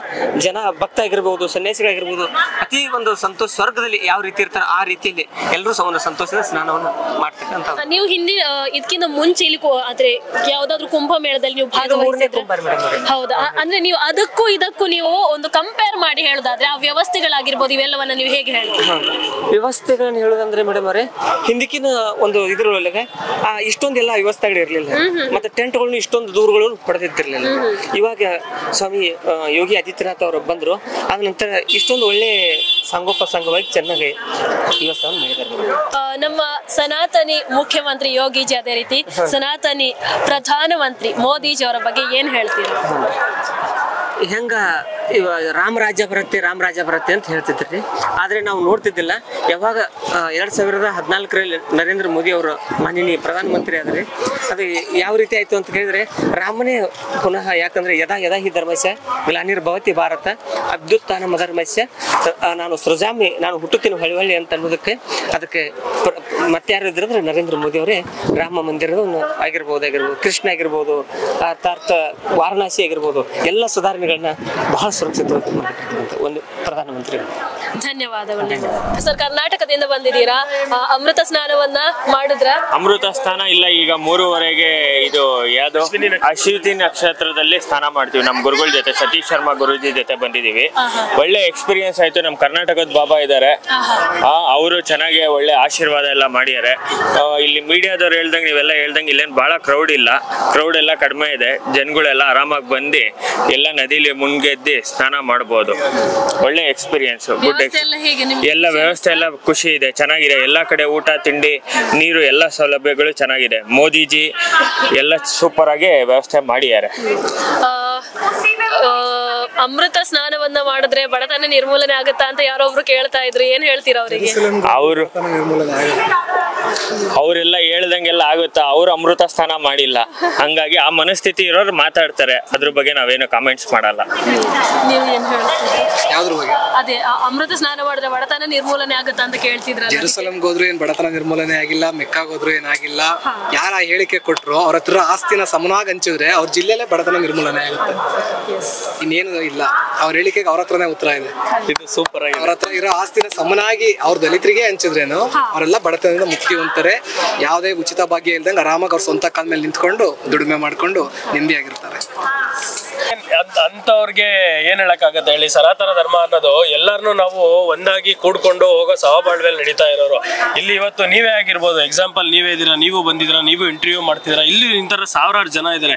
S4: ಜನ ಭಕ್ತ ಆಗಿರ್ಬೋದು, ಸನ್ಯಾಸಿಗಳಾಗಿರ್ಬೋದು, ಅತಿ ಒಂದು ಸಂತೋಷ ಸ್ವರ್ಗದಲ್ಲಿ ಯಾವ ರೀತಿ ಇರ್ತಾರೆ ಆ ರೀತಿಯಲ್ಲಿ ಎಲ್ಲರೂ ಒಂದು ಸಂತೋಷದ ಸ್ನಾನವನ್ನು ಮಾಡ್ತಕ್ಕಂಥ.
S1: ನೀವು ಹಿಂದೆ ಇದಕ್ಕಿಂತ ಮುಂಚೆ ಇಲ್ಲಿ ಅಂದ್ರೆ ಯಾವ್ದಾದ್ರು ಕುಂಭಮೇಳದಲ್ಲಿ ನೀವು ಭಾಗವಹಿಸಿದ್ರೆ? ಹೌದಾ? ಅಂದ್ರೆ ನೀವು ಅದಕ್ಕೂ ಇದಕ್ಕೂ ನೀವು ಒಂದು ಕಂಪೇರ್ ಮಾಡಿ ಹೇಳೋದಾದ್ರೆ ಆ ವ್ಯವಸ್ಥೆಗಳಾಗಿರ್ಬೋದು ಇವೆಲ್ಲವನ್ನ ನೀವು ಹೇಗೆ ಹೇಳ್ತೀರಿ?
S4: ವ್ಯವಸ್ಥೆಗಳನ್ನ ಹೇಳೋದಂದ್ರೆ ಮೇಡಮ್ ಅವರೇ, ಹಿಂದಕ್ಕಿನ ಒಂದು ಇದ್ರೊಳಗೆ ಇಷ್ಟೊಂದೆಲ್ಲ ವ್ಯವಸ್ಥೆಗಳು ಇರಲಿಲ್ಲ, ಮತ್ತೆ ಟೆಂಟ್ಗಳನ್ನು ಇಷ್ಟೊಂದು ದೂರಗಳು ಪಡೆದಿದ್ದಿರಲಿಲ್ಲ. ಇವಾಗ ಸ್ವಾಮಿ ಯೋಗಿ ಆದಿತ್ಯನಾಥ್ ಅವರು ಬಂದ್ರು, ಆದ ನಂತರ ಇಷ್ಟೊಂದು ಒಳ್ಳೆ ಸಂಗೋಪಸಂಗವಾಗಿ ಚೆನ್ನಾಗಿ ವ್ಯವಸ್ಥೆಯನ್ನು ಮಾಡಿದ್ದಾರೆ.
S1: ನಮ್ಮ ಸನಾತನಿ ಮುಖ್ಯಮಂತ್ರಿ ಯೋಗಿಜಿ, ಅದೇ ರೀತಿ ಸನಾತನಿ ಪ್ರಧಾನಮಂತ್ರಿ ಮೋದಿಜಿ ಅವರ ಬಗ್ಗೆ ಏನ್ ಹೇಳ್ತೀರಾ?
S4: ಹೆಂಗ ರಾಮ ರಾಜ್ಯ ಬರುತ್ತೆ ಅಂತ ಹೇಳ್ತಿದ್ರಿ, ಆದ್ರೆ ನಾವು ನೋಡ್ತಿದ್ದಿಲ್ಲ. ಯಾವಾಗ 2014ರಲ್ಲಿ ನರೇಂದ್ರ ಮೋದಿ ಅವರು ಮಾನನೀಯ ಪ್ರಧಾನಮಂತ್ರಿ ಆದ್ರೆ ಅದು ಯಾವ ರೀತಿ ಆಯ್ತು ಅಂತ ಕೇಳಿದ್ರೆ, ರಾಮನೇ ಪುನಃ, ಯಾಕಂದ್ರೆ ಯದಾ ಹಿ ಧರ್ಮಸ್ಯ ಗ್ಲಾನಿರ್ಭವತಿ ಭಾರತ ಅಭ್ಯುತ್ಥಾನಂ ಧರ್ಮಸ್ಯ ನಾನು ಸೃಜಾಮಿ, ನಾನು ಹುಟ್ಟುತ್ತೀನಿ ಹೊಳ್ಳಿ ಅಂತ ಅನ್ನೋದಕ್ಕೆ ಅದಕ್ಕೆ ಮತ್ತೆ ಯಾರು ಇದ್ರಂದ್ರೆ ನರೇಂದ್ರ ಮೋದಿ ಅವರೇ. ರಾಮ ಮಂದಿರ ಆಗಿರ್ಬೋದು, ಕೃಷ್ಣ ಆಗಿರ್ಬೋದು, ಅರ್ಥಾತ್ ವಾರಣಾಸಿ ಆಗಿರ್ಬೋದು, ಎಲ್ಲ ಸುಧಾರಣೆಗಳನ್ನ ಬಹಳ ಸುರಕ್ಷಿತವಾಗಿ ಮಾಡಿರ್ತಕ್ಕಂಥ ಒಂದು ಪ್ರಧಾನಮಂತ್ರಿ.
S1: ಧನ್ಯವಾದಗಳು ಸರ್. ಕರ್ನಾಟಕದಿಂದ ಬಂದಿದ್ದೀರಾ, ಅಮೃತ ಸ್ನಾನವನ್ನ ಮಾಡಿದ್ರ?
S5: ಅಮೃತ ಸ್ನಾನ ಇಲ್ಲ, ಈಗ 3:30ಗೆ ಇದು ಯಾವ್ದು ಅಶ್ವಿನಿ ನಕ್ಷತ್ರದಲ್ಲಿ ಸ್ನಾನ ಮಾಡ್ತೀವಿ. ನಮ್ ಗುರುಗಳ ಜೊತೆ ಸತೀಶ್ ಶರ್ಮಾ ಗುರುಜಿ ಜೊತೆ ಬಂದಿದೀವಿ. ಒಳ್ಳೆ ಎಕ್ಸ್ಪೀರಿಯನ್ಸ್ ಆಯ್ತು. ನಮ್ ಕರ್ನಾಟಕದ ಬಾಬಾ ಇದ್ದಾರೆ, ಅವರು ಚೆನ್ನಾಗಿ ಒಳ್ಳೆ ಆಶೀರ್ವಾದ ಎಲ್ಲ ಮಾಡಿದ್ದಾರೆ. ಇಲ್ಲಿ ಮೀಡಿಯಾದವ್ರು ಹೇಳ್ದಂಗೆ, ನೀವೆಲ್ಲ ಹೇಳ್ದಂಗೆ ಇಲ್ಲೇನು ಬಹಳ ಕ್ರೌಡ್ ಇಲ್ಲ, ಕ್ರೌಡ್ ಎಲ್ಲ ಕಡಿಮೆ ಇದೆ. ಜನಗಳೆಲ್ಲ ಆರಾಮಾಗಿ ಬಂದು ಎಲ್ಲ ನದಿಲಿ ಮುನ್ಗೆದ್ದಿ ಸ್ನಾನ ಮಾಡ್ಬೋದು. ಒಳ್ಳೆ ಎಕ್ಸ್ಪೀರಿಯನ್ಸ್, ಗುಡ್ ಎಲ್ಲ ವ್ಯವಸ್ಥೆ ಎಲ್ಲ ಖುಷಿ ಇದೆ, ಚೆನ್ನಾಗಿದೆ. ಎಲ್ಲಾ ಕಡೆ ಊಟ ತಿಂಡಿ ನೀರು ಎಲ್ಲ ಸೌಲಭ್ಯಗಳು ಚೆನ್ನಾಗಿದೆ. ಮೋದಿಜಿ ಎಲ್ಲ ಸೂಪರ್ ಆಗಿ ವ್ಯವಸ್ಥೆ ಮಾಡಿದ್ದಾರೆ.
S1: ಅಮೃತ ಸ್ನಾನವನ್ನ ಮಾಡಿದ್ರೆ ಬಡತನ ನಿರ್ಮೂಲನೆ ಆಗುತ್ತಾ ಅಂತ ಯಾರೊಬ್ರು ಕೇಳ್ತಾ ಇದ್ರು, ಏನ್ ಹೇಳ್ತೀರಾ ಅವರಿಗೆ?
S5: ಅವರೆಲ್ಲ ಹೇಳ್ದಂಗೆಲ್ಲ ಆಗುತ್ತಾ? ಅವ್ರು ಅಮೃತ ಸ್ನಾನ ಮಾಡಿಲ್ಲ, ಹಂಗಾಗಿ ಆ ಮನಸ್ಥಿತಿ ಇರೋರು ಮಾತಾಡ್ತಾರೆ. ಅದ್ರ ಬಗ್ಗೆ ನಾವೇನು ಕಾಮೆಂಟ್ಸ್ ಮಾಡಲ್ಲ.
S1: ನೀವು ಏನ್ ಹೇಳ್ತೀರಾ? ಅದೇ ಅಮೃತ ಸ್ನಾನ ಮಾಡಿದ್ರೆ ಬಡತನ ನಿರ್ಮೂಲನೆ ಆಗುತ್ತಾ ಅಂತ ಕೇಳ್ತಿದ್ರ?
S6: ಜೆರುಸಲಂಗೆ ಹೋದ್ರು ಏನ್ ಬಡತನ ನಿರ್ಮೂಲನೆ ಆಗಿಲ್ಲ, ಮೆಕ್ಕಾಗ್ ಹೋದ್ರು ಏನಾಗಿಲ್ಲ. ಯಾರ ಹೇಳಿಕೆ ಕೊಟ್ರು ಅವ್ರ ಹತ್ರ ಆಸ್ತಿನ ಸಮನಾಗಿ ಹಂಚಿದ್ರೆ ಅವ್ರ ಜಿಲ್ಲೆಲೆ ಬಡತನ ನಿರ್ಮೂಲನೆ ಆಗುತ್ತೆ. ಇನ್ನೇನು ಇಲ್ಲ, ಅವ್ರ ಹೇಳಿಕೆಗೆ ಅವ್ರ ಹತ್ರನೇ ಉತ್ತರ ಇದೆ.
S5: ಇದು ಸೂಪರ್ ಆಗಿ
S6: ಅವ್ರ ಹತ್ರ ಇರೋ ಆಸ್ತಿನ ಸಮನಾಗಿ ಅವ್ರ ದಲಿತರಿಗೆ ಹಂಚಿದ್ರೇನು ಅವರೆಲ್ಲ ಬಡತನದಿಂದ ಮುಕ್ತಿ ಹೊಂದ್ತಾರೆ. ಯಾವುದೇ ಉಚಿತ ಭಾಗ್ಯ ಇಲ್ದಂಗೆ ಆರಾಮಾಗಿ ಅವ್ರ ಸ್ವಂತ ಕಾಲ ಮೇಲೆ ನಿಂತ್ಕೊಂಡು ದುಡಿಮೆ ಮಾಡ್ಕೊಂಡು ನೆಮ್ಮದಿಯಾಗಿರ್ತಾರೆ.
S7: ಅಂತವ್ರಿಗೆ ಏನ್ ಹೇಳಕ್ಕಾಗತ್ತೆ ಹೇಳಿ? ಸನಾತನ ಧರ್ಮ ಅನ್ನೋದು ಎಲ್ಲಾರನು ನಾವು ಒಂದಾಗಿ ಕೂಡ್ಕೊಂಡು ಹೋಗೋ ಸಹಬಾಳ್ವೆಯಲ್ಲಿ ನಡೀತಾ ಇರೋರು. ಇಲ್ಲಿ ಇವತ್ತು ನೀವೇ ಆಗಿರ್ಬೋದು, ಎಕ್ಸಾಂಪಲ್ ನೀವೇ ಇದೀರಾ, ನೀವು ಬಂದಿದ್ದೀರಾ, ನೀವು ಇಂಟರ್ವ್ಯೂ ಮಾಡ್ತಿದ್ದೀರಾ. ಇಲ್ಲಿ ಇಂತರ ಸಾವಿರಾರು ಜನ ಇದ್ದಾರೆ,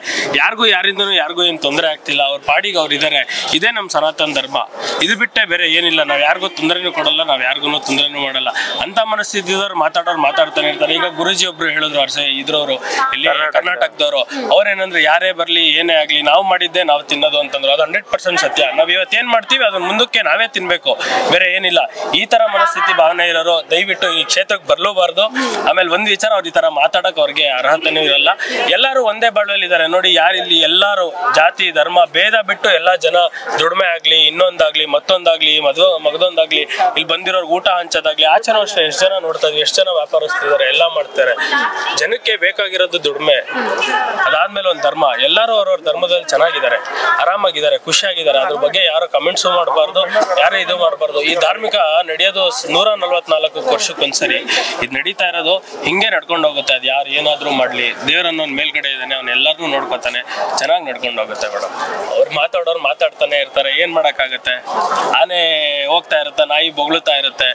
S7: ಯಾರಿಂದನೂ ಯಾರಿಗೂ ಏನು ತೊಂದರೆ ಆಗ್ತಿಲ್ಲ, ಅವ್ರ ಪಾಡಿಗೆ ಅವ್ರು ಇದ್ದಾರೆ. ಇದೇ ನಮ್ಮ ಸನಾತನ ಧರ್ಮ. ಇದು ಬಿಟ್ಟೆ ಬೇರೆ ಏನಿಲ್ಲ. ನಾವ್ ಯಾರಿಗೂ ತೊಂದರೆನೂ ಕೊಡಲ್ಲ, ನಾವ್ ಯಾರಿಗೂ ತೊಂದರೆನೂ ಮಾಡಲ್ಲ. ಅಂತ ಮನಸ್ಥಿತಿದವ್ರು ಮಾತಾಡ್ತಾನೆ ಇರ್ತಾರೆ. ಈಗ ಗುರುಜಿ ಒಬ್ರು ಹೇಳಿದ್ರು, ಇದ್ರವ್ರು ಇಲ್ಲಿ ಕರ್ನಾಟಕದವರು, ಅವ್ರೇನಂದ್ರೆ ಯಾರೇ ಬರ್ಲಿ ಏನೇ ಆಗ್ಲಿ ನಾವು ಮಾಡಿದ್ದೆ ನಾವು ತಿನ್ನೋದು ಅಂತಂದ್ರು. ಅದು 100% ಸತ್ಯ. ನಾವ್ ಇವತ್ತು ಏನ್ ಮಾಡ್ತೀವಿ ಅದನ್ನ ಮುಂದಕ್ಕೆ ನಾವೇ ತಿನ್ಬೇಕು, ಬೇರೆ ಏನಿಲ್ಲ. ಈ ತರ ಮನಸ್ಥಿತಿ ಭಾವನೆ ಇರೋರು ದಯವಿಟ್ಟು ಈ ಕ್ಷೇತ್ರಕ್ಕೆ ಬರ್ಲೂಬಾರ್ದು. ಆಮೇಲೆ ಒಂದ್ ವಿಚಾರ, ಅವ್ರ ಈ ತರ ಮಾತಾಡಕ್ ಅವ್ರಿಗೆ ಅರ್ಹತೆನೂ ಇರಲ್ಲ. ಎಲ್ಲರೂ ಒಂದೇ ಬಾಳ್ವೆಯಲ್ಲಿ ಇದ್ದಾರೆ ನೋಡಿ. ಯಾರಿಲ್ಲಿ ಎಲ್ಲಾರು ಜಾತಿ ಧರ್ಮ ಭೇದ ಬಿಟ್ಟು ಎಲ್ಲಾ ಜನ ದುಡಿಮೆ ಆಗ್ಲಿ, ಇನ್ನೊಂದಾಗ್ಲಿ, ಮತ್ತೊಂದಾಗ್ಲಿ, ಮಗದೊಂದಾಗ್ಲಿ, ಇಲ್ಲಿ ಬಂದಿರೋರು ಊಟ ಹಂಚೋದಾಗ್ಲಿ, ಆಚರಣೆ ಅಷ್ಟೇ. ಎಷ್ಟು ಜನ ನೋಡ್ತಾ ಇದ್ವಿ, ಎಷ್ಟು ಜನ ವ್ಯಾಪಾರಸ್ಥರಿದ್ದಾರೆ, ಎಲ್ಲಾ ಮಾಡ್ತಾರೆ. ಜನಕ್ಕೆ ಬೇಕಾಗಿರೋದು ದುಡಿಮೆ, ಅದಾದ್ಮೇಲೆ ಒಂದ್ ಧರ್ಮ. ಎಲ್ಲರೂ ಅವ್ರವ್ರ ಧರ್ಮದಲ್ಲಿ ಚೆನ್ನಾಗಿದ್ದಾರೆ, ಆರಾಮಾಗಿದ್ದಾರೆ, ಖುಷಿಯಾಗಿದ್ದಾರೆ. ಅದ್ರ ಬಗ್ಗೆ ಯಾರು ಕಮೆಂಟ್ಸ್ ಮಾಡಬಾರ್ದು, ಯಾರು ಇದು ಮಾಡಬಾರ್ದು. ಈ ಧಾರ್ಮಿಕ ನಡೆಯೋದು 144 ವರ್ಷಕ್ಕೊಂದ್ಸರಿ ಇದು ನಡೀತಾ ಇರೋದು. ಹಿಂಗೆ ನಡ್ಕೊಂಡು ಹೋಗುತ್ತೆ. ಅದು ಯಾರು ಏನಾದ್ರೂ ಮಾಡ್ಲಿ, ದೇವರನ್ನ ಮೇಲ್ಗಡೆ ಇದ್ದಾನೆ, ಅವ್ನ ಎಲ್ಲಾರನ್ನೂ ನೋಡ್ಕೊತಾನೆ, ಚೆನ್ನಾಗಿ ನಡ್ಕೊಂಡು ಹೋಗುತ್ತೆ ಮೇಡಮ್. ಅವ್ರು ಮಾತಾಡ್ತಾನೆ ಇರ್ತಾರೆ, ಏನ್ ಮಾಡಕ್ಕಾಗತ್ತೆ? ಆನೆ ಹೋಗ್ತಾ ಇರುತ್ತೆ, ನಾಯಿ ಬೊಗಳುತ್ತಾ ಇರುತ್ತೆ.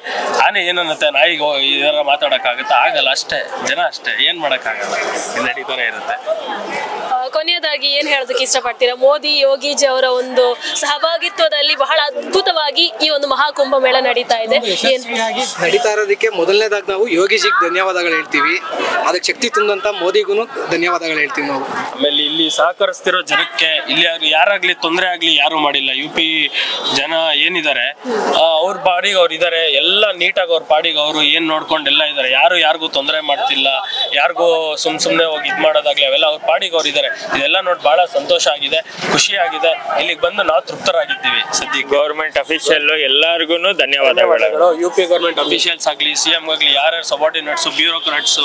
S7: ಆನೆ ಏನನ್ನತ್ತೆ, ನಾಯಿಗೆ ಇದರ ಮಾತಾಡಕ್ಕಾಗತ್ತೆ? ಆಗಲ್ಲ. ಅಷ್ಟೇ, ಜನ ಅಷ್ಟೇ, ಏನ್ ಮಾಡಕ್ಕಾಗಲ್ಲ. ಇದು ನಡೀತಾನೆ ಇರುತ್ತೆ.
S1: ಕೊನೆಯದಾಗಿ ಏನ್ ಹೇಳೋದಕ್ಕೆ ಇಷ್ಟಪಡ್ತೀರಾ? ಮೋದಿ ಯೋಗಿಜಿ ಅವರ ಒಂದು ಸಹಭಾಗಿತ್ವದಲ್ಲಿ ಬಹಳ ಅದ್ಭುತವಾಗಿ ಈ ಒಂದು ಮಹಾಕುಂಭ ಮೇಳ ನಡೀತಾ ಇದೆ.
S6: ನಡೀತಾ ಇರೋದಕ್ಕೆ ಮೊದಲನೇದಾಗಿ ನಾವು ಯೋಗಿಜಿಗೆ ಧನ್ಯವಾದಗಳು ಹೇಳ್ತೀವಿ. ಅದಕ್ಕೆ ಶಕ್ತಿ ತುಂಬಿದಂತ ಮೋದಿಗೂ ಧನ್ಯವಾದಗಳು ಹೇಳ್ತೀವಿ ನಾವು.
S7: ಆಮೇಲೆ ಇಲ್ಲಿ ಸಹಕರಿಸ್ತಿರೋ ಜನಕ್ಕೆ, ಇಲ್ಲಿ ಯಾರಾಗ್ಲಿ ತೊಂದರೆ ಆಗ್ಲಿ ಯಾರು ಮಾಡಿಲ್ಲ. UP ಜನ ಏನಿದ್ದಾರೆ ಅವ್ರ ಪಾಡಿಗೆ ಅವ್ರು ಇದಾರೆ, ಎಲ್ಲ ನೀಟಾಗಿ ಅವ್ರ ಪಾಡಿಗೆ ಅವರು ಏನ್ ನೋಡ್ಕೊಂಡು ಎಲ್ಲ ಇದಾರೆ. ಯಾರಿಗೂ ತೊಂದರೆ ಮಾಡ್ತಿಲ್ಲ, ಯಾರಿಗೂ ಸುಮ್ನೆ ಹೋಗಿ ಇದ್ ಮಾಡೋದಾಗ್ಲಿ, ಅವೆಲ್ಲ ಅವ್ರ ಪಾಡಿಗೆ ಅವ್ರು ಇದಾರೆ. ಇದೆಲ್ಲ ನೋಡಿ ಬಹಳ ಸಂತೋಷ ಆಗಿದೆ, ಖುಷಿ ಆಗಿದೆ. ಇಲ್ಲಿಗೆ ಬಂದು ನಾವು ತೃಪ್ತರಾಗಿದ್ದೀವಿ. ಸದ್ಯಕ್ಕೆ
S5: ಗೌರ್ಮೆಂಟ್ ಅಫಿಷಿಯಲ್ ಎಲ್ಲರಿಗೂ ಧನ್ಯವಾದಗಳು.
S7: UP ಗೌರ್ಮೆಂಟ್ ಅಫಿಷಿಯಲ್ಸ್ ಆಗ್ಲಿ, CM ಆಗ್ಲಿ, ಯಾರ್ಯಾರು ಸಬಾರ್ಡಿನೇಟ್ಸ್, ಬ್ಯೂರೋಕ್ರಾಟ್ಸ್,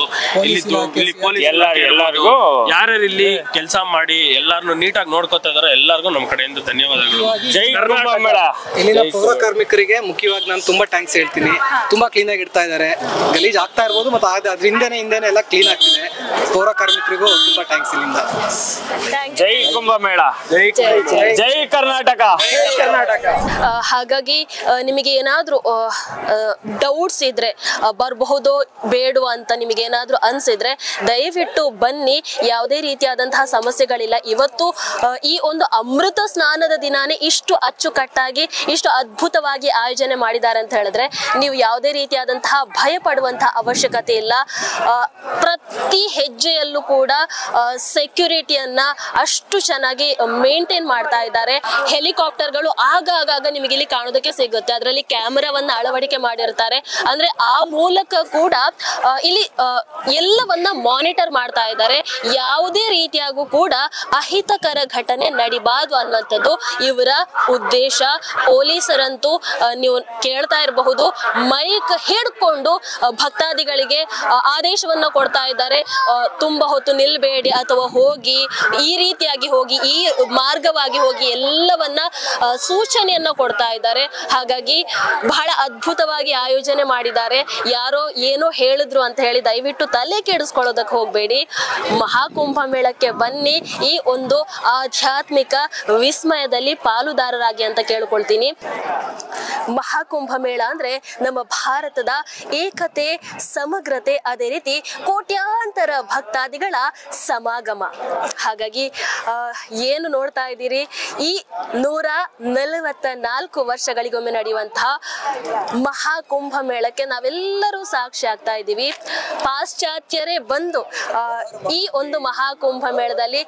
S7: ಇಲ್ಲಿ ಪೊಲೀಸ್
S5: ಎಲ್ಲರಿಗೂ
S7: ಯಾರ್ಯಾರು ಇಲ್ಲಿ ಕೆಲಸ ಮಾಡಿ ಎಲ್ಲಾರನ್ನು ನೀಟಾಗಿ ನೋಡ್ಕೊತಾ ಇದಾರೆ, ಎಲ್ಲರಿಗೂ ನಮ್ಮ ಕಡೆಯಿಂದ ಧನ್ಯವಾದಗಳು.
S5: ಜೈ ಕುಂಭಮೇಳ.
S6: ಇಲ್ಲಿನ ಪೌರ ಕಾರ್ಮಿಕರಿಗೆ ಮುಖ್ಯವಾಗಿ ನಾನು ತುಂಬಾ ಥ್ಯಾಂಕ್ಸ್ ಹೇಳ್ತೀನಿ. ತುಂಬಾ ಕ್ಲೀನ್ ಆಗಿ ಇಡ್ತಾ ಇದ್ದಾರೆ. ಗಲೀಜ್ ಆಗ್ತಾ ಇರ್ಬೋದು, ಮತ್ತೆ ಅದ್ರ ಹಿಂದೆನೆ ಎಲ್ಲ ಕ್ಲೀನ್ ಆಗ್ತಿದೆ. ಪೌರ ಕಾರ್ಮಿಕರಿಗೂ ತುಂಬಾ ಥ್ಯಾಂಕ್ಸ್ ಇಲ್ಲಿಂದ.
S5: ಜೈ ಕುಂಭಮೇಳ. ಜೈ ಕರ್ನಾಟಕ.
S1: ಹಾಗಾಗಿ ನಿಮಗೆ ಏನಾದ್ರೂ ಡೌಟ್ಸ್ ಇದ್ರೆ ಬರಬಹುದೋ ಬೇಡೋ ಅಂತ ನಿಮಗೆ ಏನಾದ್ರೂ ಅನ್ಸಿದ್ರೆ ದಯವಿಟ್ಟು ಬನ್ನಿ. ಯಾವುದೇ ರೀತಿಯಾದಂತಹ ಸಮಸ್ಯೆಗಳಿಲ್ಲ. ಇವತ್ತು ಈ ಒಂದು ಅಮೃತ ಸ್ನಾನದ ದಿನಾನೇ ಇಷ್ಟು ಅಚ್ಚುಕಟ್ಟಾಗಿ ಇಷ್ಟು ಅದ್ಭುತವಾಗಿ ಆಯೋಜನೆ ಮಾಡಿದ್ದಾರೆ ಅಂತ ಹೇಳಿದ್ರೆ ನೀವು ಯಾವುದೇ ರೀತಿಯಾದಂತಹ ಭಯ ಪಡುವಂತಹ ಅವಶ್ಯಕತೆ ಇಲ್ಲ. ಪ್ರತಿ ಹೆಜ್ಜೆಯಲ್ಲೂ ಕೂಡ ಸೆಕ್ಯೂರಿಟಿಯನ್ನ ಅಷ್ಟು ಚೆನ್ನಾಗಿ ಮೇಂಟೈನ್ ಮಾಡ್ತಾ ಇದ್ದಾರೆ. ಹೆಲಿಕಾಪ್ಟರ್ಗಳು ಆಗಾಗ ನಿಮಗೆ ಇಲ್ಲಿ ಕಾಣೋದಕ್ಕೆ ಸಿಗುತ್ತೆ. ಅದರಲ್ಲಿ ಕ್ಯಾಮೆರಾವನ್ನ ಅಳವಡಿಕೆ ಮಾಡಿರ್ತಾರೆ. ಅಂದ್ರೆ ಆ ಮೂಲಕ ಕೂಡ ಇಲ್ಲಿ ಎಲ್ಲವನ್ನ ಮಾನಿಟರ್ ಮಾಡ್ತಾ ಇದ್ದಾರೆ. ಯಾವುದೇ ರೀತಿಯಾಗೂ ಕೂಡ ಅಹಿತಕರ ಘಟನೆ ನಡಿಬಾರ್ದು ಅನ್ನುವಂಥದ್ದು ಇವರ ಉದ್ದೇಶ. ಪೊಲೀಸರಂತೂ ನೀವು ಕೇಳ್ತಾ ಇರಬಹುದು, ಮೈಕ್ ಹಿಡ್ಕೊಂಡು ಭಕ್ತಾದಿಗಳಿಗೆ ಆದೇಶವನ್ನ ಕೊಡ್ತಾ ಇದ್ದಾರೆ. ತುಂಬಾ ಹೊತ್ತು ನಿಲ್ಬೇಡಿ ಅಥವಾ ಹೋಗಿ ಈ ರೀತಿಯಾಗಿ ಹೋಗಿ ಈ ಮಾರ್ಗವಾಗಿ ಹೋಗಿ ಎಲ್ಲವನ್ನ ಸೂಚನೆಯನ್ನ ಕೊಡ್ತಾ ಇದ್ದಾರೆ. ಹಾಗಾಗಿ ಬಹಳ ಅದ್ಭುತವಾಗಿ ಆಯೋಜನೆ ಮಾಡಿದ್ದಾರೆ. ಯಾರೋ ಏನೋ ಹೇಳಿದ್ರು ಅಂತ ಹೇಳಿ ದಯವಿಟ್ಟು ತಲೆ ಕೆಡಿಸ್ಕೊಳ್ಳೋದಕ್ಕೆ ಹೋಗ್ಬೇಡಿ. ಮಹಾಕುಂಭ ಮೇಳಕ್ಕೆ ಬನ್ನಿ. ಈ ಒಂದು ಆಧ್ಯಾತ್ಮಿಕ ವಿಸ್ಮಯದಲ್ಲಿ ಪಾಲುದಾರರಾಗಿ ಅಂತ ಕೇಳ್ಕೊಳ್ತೀನಿ. ಮಹಾಕುಂಭ ಮೇಳ ಅಂದ್ರೆ ನಮ್ಮ ಭಾರತದ ಏಕತೆ, ಸಮಗ್ರತೆ, ಅದೇ ರೀತಿ ಕೋಟ್ಯಾಂತರ ಭಕ್ತಾದಿಗಳ ಸಮಾಗಮ. ಹಾಗಾಗಿ ಏನು ನೋಡ್ತಾ ಇದ್ದೀರಿ, ಈ 144 ವರ್ಷಗಳಿಗೊಮ್ಮೆ ನಡೆಯುವಂತಹ ಮಹಾಕುಂಭ ಮೇಳಕ್ಕೆ ನಾವೆಲ್ಲರೂ ಸಾಕ್ಷಿ ಆಗ್ತಾ ಇದ್ದೀವಿ. ಪಾಶ್ಚಾತ್ಯರೇ ಬಂದು ಈ ಒಂದು ಮಹಾಕುಂಭ ಮೇಳದಲ್ಲಿ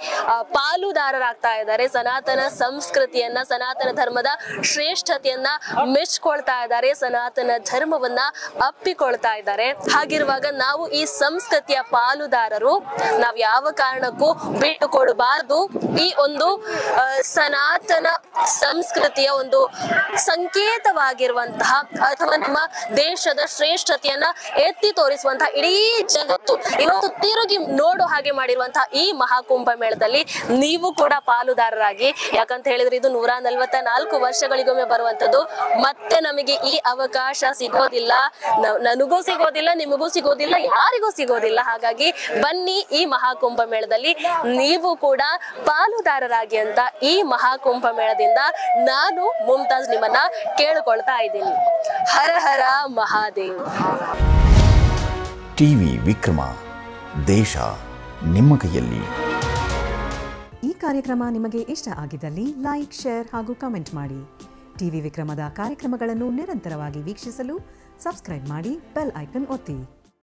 S1: ಪಾಲುದಾರರಾಗ್ತಾ ಇದ್ದಾರೆ. ಸನಾತನ ಸಂಸ್ಕೃತಿಯನ್ನ, ಸನಾತನ ಧರ್ಮದ ಶ್ರೇಷ್ಠತೆಯನ್ನ ಮೆಚ್ಕೊಳ್ತಾ ಇದ್ದಾರೆ. ಸನಾತನ ಧರ್ಮವನ್ನ ಅಪ್ಪಿಕೊಳ್ತಾ ಇದ್ದಾರೆ. ಹಾಗಿರುವಾಗ ನಾವು ಈ ಸಂಸ್ಕೃತಿಯ ಪಾಲುದಾರರು. ನಾವು ಯಾವ ಕಾರಣಕ್ಕೂ ಬಿಟ್ಟು ಕೊಡಬಾರದು. ಈ ಒಂದು ಸನಾತನ ಸಂಸ್ಕೃತಿಯ ಒಂದು ಸಂಕೇತವಾಗಿರುವಂತಹ ಅಥವಾ ನಮ್ಮ ದೇಶದ ಶ್ರೇಷ್ಠತೆಯನ್ನ ಎತ್ತಿ ತೋರಿಸುವಂತಹ ಇಡೀ ಜಗತ್ತು ಇವತ್ತು ತಿರುಗಿ ನೋಡೋ ಹಾಗೆ ಮಾಡಿರುವಂತಹ ಈ ಮಹಾಕುಂಭ ಮೇಳದಲ್ಲಿ ನೀವು ಕೂಡ ಪಾಲುದಾರರಾಗಿ. ಯಾಕಂತ ಹೇಳಿದ್ರೆ ಇದು 144 ವರ್ಷಗಳಿಗೊಮ್ಮೆ ಬರುವಂತದ್ದು. ಮತ್ತೆ ನಮಗೆ ಈ ಅವಕಾಶ ಸಿಗೋದಿಲ್ಲ. ನನಗೂ ಸಿಗೋದಿಲ್ಲ, ನಿಮಗೂ ಸಿಗೋದಿಲ್ಲ, ಯಾರಿಗೂ ಸಿಗೋದಿಲ್ಲ. ಹಾಗಾಗಿ ಬನ್ನಿ ಈ ಮಹಾಕುಂಭ ಮೇಳದಲ್ಲಿ ನೀವು ಕೂಡ ಪಾಲುದಾರರಾಗಿ ಅಂತ ಈ ಮಹಾಕುಂಭ ಮೇಳದಿಂದ ನಾನು ಮುಮ್ತಾಜ್ ನಿಮ್ಮನ್ನ ಕೇಳಿಕೊಳ್ತಾ ಇದ್ದೀನಿ. ಹರ ಹರ ಮಹಾದೇವ್.
S8: ಟಿವಿ ವಿಕ್ರಮ, ದೇಶ ನಿಮ್ಮ ಕೈಯಲ್ಲಿ.
S9: ಈ ಕಾರ್ಯಕ್ರಮ ನಿಮಗೆ ಇಷ್ಟ ಆಗಿದ್ದಲ್ಲಿ ಲೈಕ್, ಶೇರ್ ಹಾಗೂ ಕಮೆಂಟ್ ಮಾಡಿ. ಟಿವಿ ವಿಕ್ರಮದ ಕಾರ್ಯಕ್ರಮಗಳನ್ನು ನಿರಂತರವಾಗಿ ವೀಕ್ಷಿಸಲು ಸಬ್ಸ್ಕ್ರೈಬ್ ಮಾಡಿ, ಬೆಲ್ ಐಕನ್ ಒತ್ತಿ.